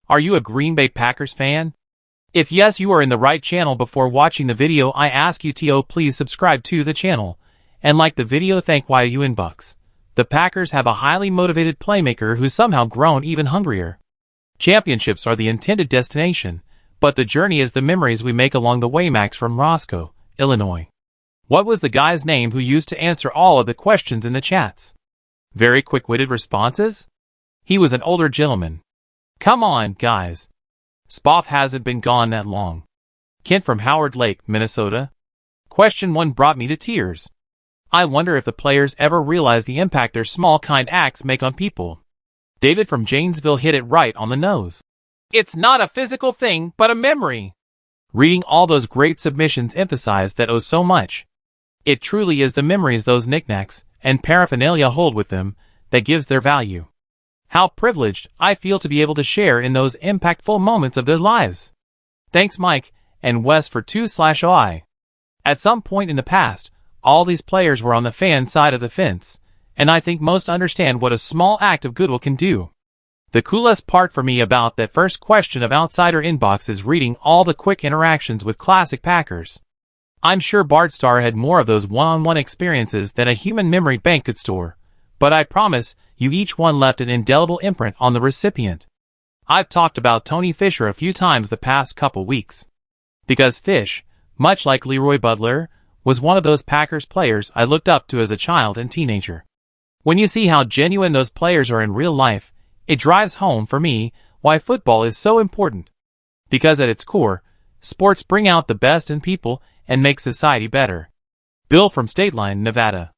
Are you a Green Bay Packers fan? If yes, you are in the right channel. Before watching the video, I ask you to please subscribe to the channel and like the video. Thank you in Bucks. The Packers have a highly motivated playmaker who's somehow grown even hungrier. Championships are the intended destination, but the journey is the memories we make along the way. Max from Roscoe, Illinois. What was the guy's name who used to answer all of the questions in the chats? Very quick-witted responses? He was an older gentleman. Come on, guys. Spoff hasn't been gone that long. Kent from Howard Lake, Minnesota. Question 1 brought me to tears. I wonder if the players ever realize the impact their small kind acts make on people. David from Janesville hit it right on the nose. It's not a physical thing, but a memory. Reading all those great submissions emphasized that so much. It truly is the memories those knickknacks and paraphernalia hold with them that gives their value. How privileged I feel to be able to share in those impactful moments of their lives. Thanks Mike and Wes for 2/OI. At some point in the past, all these players were on the fan side of the fence, and I think most understand what a small act of goodwill can do. The coolest part for me about that first question of Outsider Inbox is reading all the quick interactions with classic Packers. I'm sure Bart Starr had more of those one-on-one experiences than a human memory bank could store, but I promise you each one left an indelible imprint on the recipient. I've talked about Tony Fisher a few times the past couple weeks. Because Fish, much like Leroy Butler, was one of those Packers players I looked up to as a child and teenager. When you see how genuine those players are in real life, it drives home for me why football is so important. Because at its core, sports bring out the best in people and make society better. Bill from State Line, Nevada.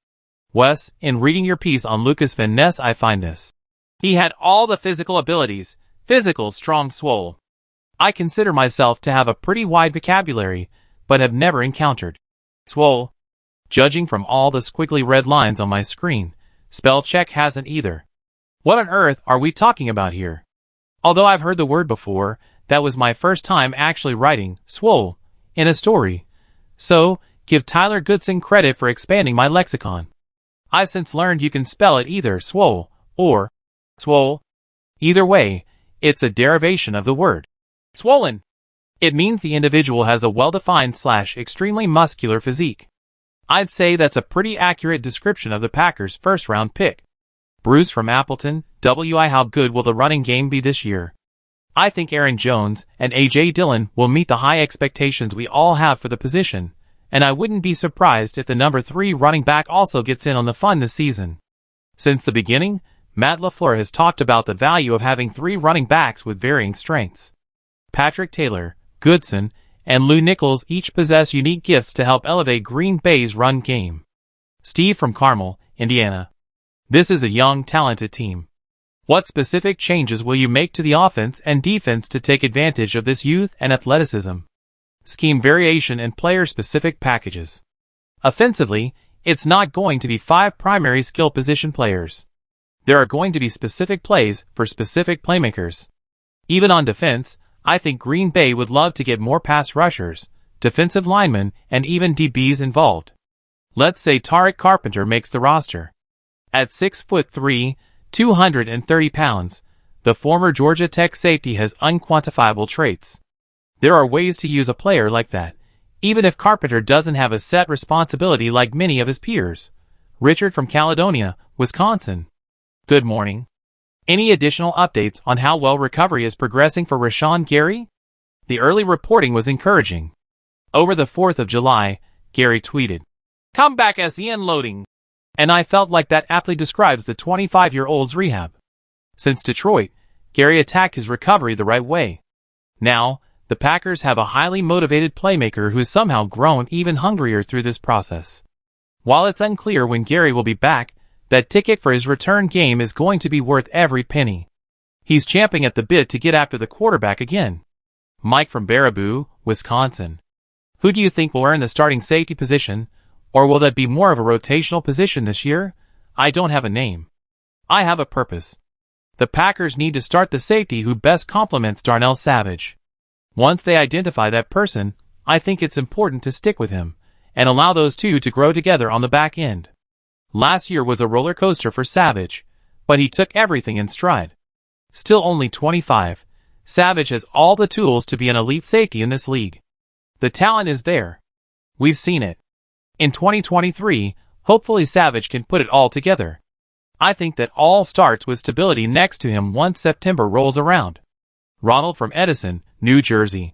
Wes, in reading your piece on Lucas Van Ness, I find this. He had all the physical abilities, physical, strong, swole. I consider myself to have a pretty wide vocabulary, but have never encountered swole. Judging from all the squiggly red lines on my screen, spell check hasn't either. What on earth are we talking about here? Although I've heard the word before, that was my first time actually writing swole in a story. So, give Tyler Goodson credit for expanding my lexicon. I've since learned you can spell it either swole or swole. Either way, it's a derivation of the word swollen. It means the individual has a well-defined / extremely muscular physique. I'd say that's a pretty accurate description of the Packers' first-round pick. Bruce from Appleton, WI. How good will the running game be this year? I think Aaron Jones and A.J. Dillon will meet the high expectations we all have for the position, and I wouldn't be surprised if the number 3 running back also gets in on the fun this season. Since the beginning, Matt LaFleur has talked about the value of having 3 running backs with varying strengths. Patrick Taylor, Goodson, and Lou Nichols each possess unique gifts to help elevate Green Bay's run game. Steve from Carmel, Indiana. This is a young, talented team. What specific changes will you make to the offense and defense to take advantage of this youth and athleticism? Scheme variation and player-specific packages. Offensively, it's not going to be 5 primary skill position players. There are going to be specific plays for specific playmakers. Even on defense, I think Green Bay would love to get more pass rushers, defensive linemen, and even DBs involved. Let's say Tariq Carpenter makes the roster. At 6'3", 230 pounds, the former Georgia Tech safety has unquantifiable traits. There are ways to use a player like that, even if Carpenter doesn't have a set responsibility like many of his peers. Richard from Caledonia, Wisconsin. Good morning. Any additional updates on how well recovery is progressing for Rashawn Gary? The early reporting was encouraging. Over the 4th of July, Gary tweeted, "Comeback SEN loading." And I felt like that aptly describes the 25-year-old's rehab. Since Detroit, Gary attacked his recovery the right way. Now, the Packers have a highly motivated playmaker who's somehow grown even hungrier through this process. While it's unclear when Gary will be back, that ticket for his return game is going to be worth every penny. He's champing at the bit to get after the quarterback again. Mike from Baraboo, Wisconsin. Who do you think will earn the starting safety position, or will that be more of a rotational position this year? I don't have a name. I have a purpose. The Packers need to start the safety who best complements Darnell Savage. Once they identify that person, I think it's important to stick with him, and allow those two to grow together on the back end. Last year was a roller coaster for Savage, but he took everything in stride. Still only 25, Savage has all the tools to be an elite safety in this league. The talent is there. We've seen it. In 2023, hopefully Savage can put it all together. I think that all starts with stability next to him once September rolls around. Ronald from Edison, New Jersey.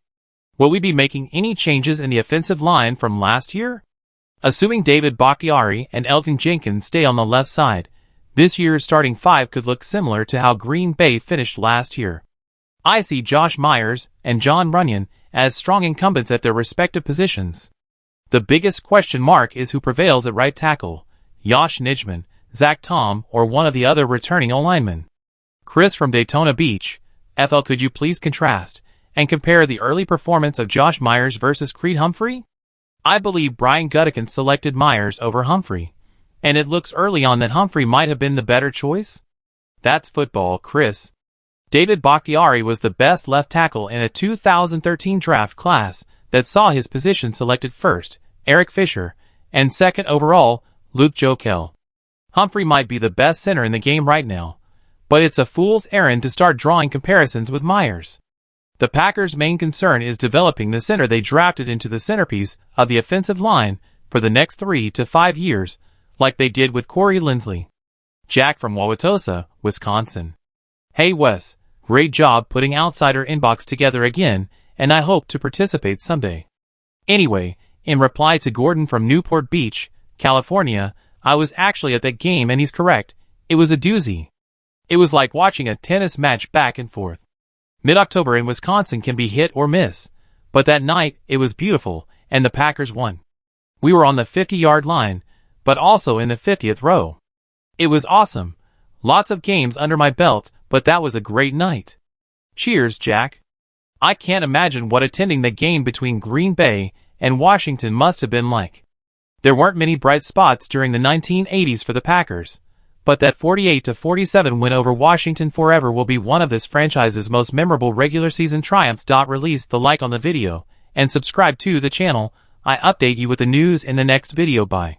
Will we be making any changes in the offensive line from last year? Assuming David Bakhtiari and Elgton Jenkins stay on the left side, this year's starting five could look similar to how Green Bay finished last year. I see Josh Myers and John Runyon as strong incumbents at their respective positions. The biggest question mark is who prevails at right tackle, Josh Nijman, Zach Tom, or one of the other returning O-linemen. Chris from Daytona Beach, FL, could you please contrast and compare the early performance of Josh Myers versus Creed Humphrey? I believe Brian Gutekunst selected Myers over Humphrey, and it looks early on that Humphrey might have been the better choice. That's football, Chris. David Bakhtiari was the best left tackle in a 2013 draft class that saw his position selected first, Eric Fisher, and second overall, Luke Jokel. Humphrey might be the best center in the game right now, but it's a fool's errand to start drawing comparisons with Myers. The Packers' main concern is developing the center they drafted into the centerpiece of the offensive line for the next 3 to 5 years, like they did with Corey Linsley. Jack from Wauwatosa, Wisconsin. Hey Wes, great job putting Outsider Inbox together again, and I hope to participate someday. Anyway, in reply to Gordon from Newport Beach, California, I was actually at that game and he's correct, it was a doozy. It was like watching a tennis match back and forth. Mid-October in Wisconsin can be hit or miss, but that night it was beautiful, and the Packers won. We were on the 50-yard line, but also in the 50th row. It was awesome. Lots of games under my belt, but that was a great night. Cheers, Jack. I can't imagine what attending the game between Green Bay and Washington must have been like. There weren't many bright spots during the 1980s for the Packers, but that 48-47 win over Washington forever will be one of this franchise's most memorable regular season triumphs. Release the like on the video and subscribe to the channel. I update you with the news in the next video. Bye.